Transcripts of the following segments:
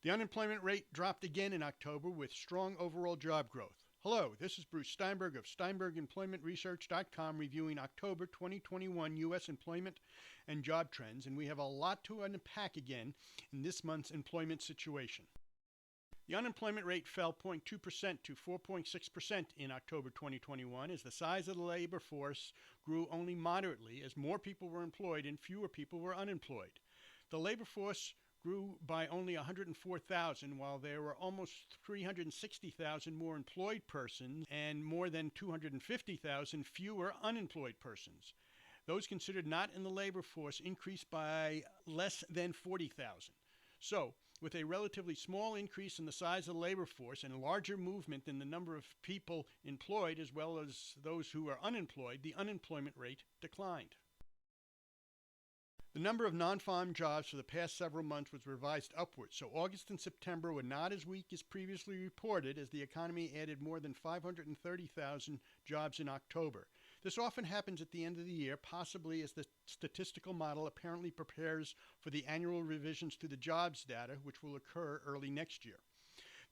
The unemployment rate dropped again in October with strong overall job growth. Hello, this is Bruce Steinberg of SteinbergEmploymentResearch.com reviewing October 2021 U.S. employment and job trends, and we have a lot to unpack again in this month's employment situation. The unemployment rate fell 0.2% to 4.6% in October 2021 as the size of the labor force grew only moderately as more people were employed and fewer people were unemployed. The labor force grew by only 104,000, while there were almost 360,000 more employed persons and more than 250,000 fewer unemployed persons. Those considered not in the labor force increased by less than 40,000. So, with a relatively small increase in the size of the labor force and larger movement in the number of people employed as well as those who are unemployed, the unemployment rate declined. The number of non-farm jobs for the past several months was revised upwards, so August and September were not as weak as previously reported as the economy added more than 530,000 jobs in October. This often happens at the end of the year, possibly as the statistical model apparently prepares for the annual revisions to the jobs data, which will occur early next year.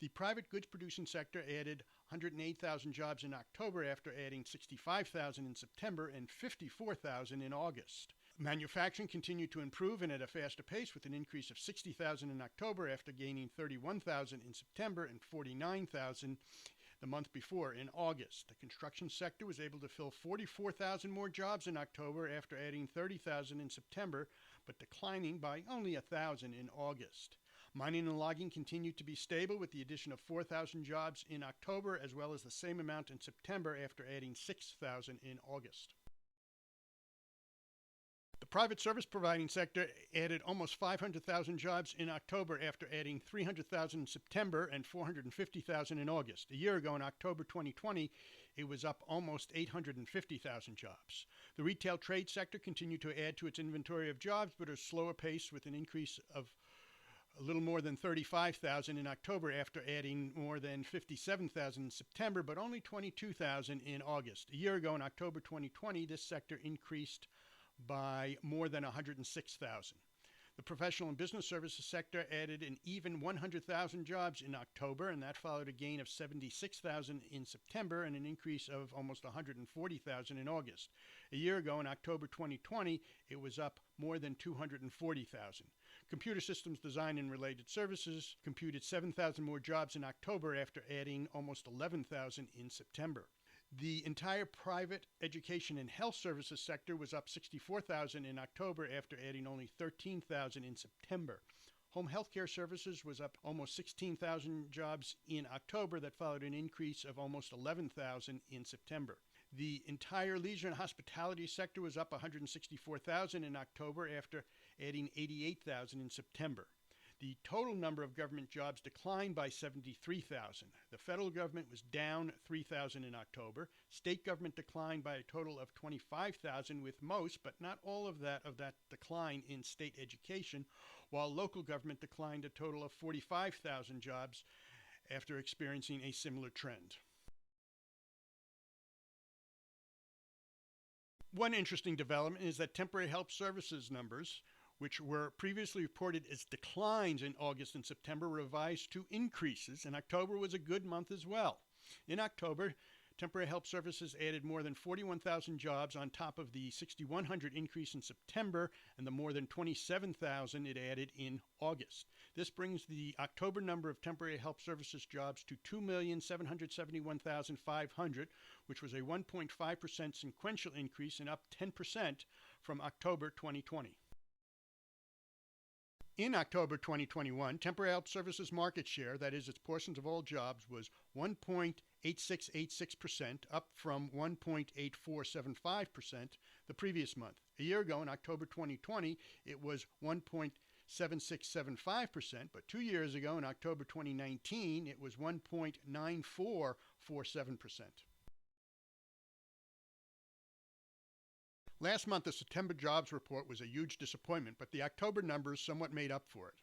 The private goods producing sector added 108,000 jobs in October after adding 65,000 in September and 54,000 in August. Manufacturing continued to improve and at a faster pace with an increase of 60,000 in October after gaining 31,000 in September and 49,000 the month before in August. The construction sector was able to fill 44,000 more jobs in October after adding 30,000 in September, but declining by only 1,000 in August. Mining and logging continued to be stable with the addition of 4,000 jobs in October as well as the same amount in September after adding 6,000 in August. The private service providing sector added almost 500,000 jobs in October after adding 300,000 in September and 450,000 in August. A year ago in October 2020, it was up almost 850,000 jobs. The retail trade sector continued to add to its inventory of jobs, but at a slower pace with an increase of a little more than 35,000 in October after adding more than 57,000 in September, but only 22,000 in August. A year ago in October 2020, this sector increased by more than 106,000. The professional and business services sector added an even 100,000 jobs in October, and that followed a gain of 76,000 in September and an increase of almost 140,000 in August. A year ago in October 2020, it was up more than 240,000. Computer systems design and related services computed 7,000 more jobs in October after adding almost 11,000 in September. The entire private education and health services sector was up 64,000 in October after adding only 13,000 in September. Home healthcare services was up almost 16,000 jobs in October that followed an increase of almost 11,000 in September. The entire leisure and hospitality sector was up 164,000 in October after adding 88,000 in September. The total number of government jobs declined by 73,000. The federal government was down 3,000 in October. State government declined by a total of 25,000, with most, but not all of that decline in state education, while local government declined a total of 45,000 jobs after experiencing a similar trend. One interesting development is that temporary help services numbers, which were previously reported as declines in August and September, revised to increases, and October was a good month as well. In October, temporary help services added more than 41,000 jobs on top of the 6,100 increase in September and the more than 27,000 it added in August. This brings the October number of temporary help services jobs to 2,771,500, which was a 1.5% sequential increase and up 10% from October 2020. In October 2021, temporary help services market share, that is its portions of all jobs, was 1.8686%, up from 1.8475% the previous month. A year ago, in October 2020, it was 1.7675%, but 2 years ago, in October 2019, it was 1.9447%. Last month, the September jobs report was a huge disappointment, but the October numbers somewhat made up for it.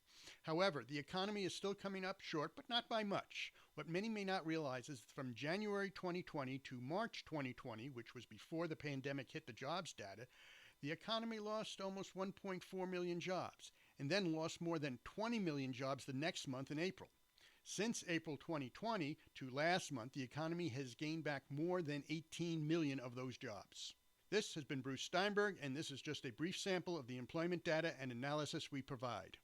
However, the economy is still coming up short, but not by much. What many may not realize is that from January 2020 to March 2020, which was before the pandemic hit the jobs data, the economy lost almost 1.4 million jobs. and then lost more than 20 million jobs the next month in April. Since April 2020 to last month, the economy has gained back more than 18 million of those jobs. This has been Bruce Steinberg, and this is just a brief sample of the employment data and analysis we provide.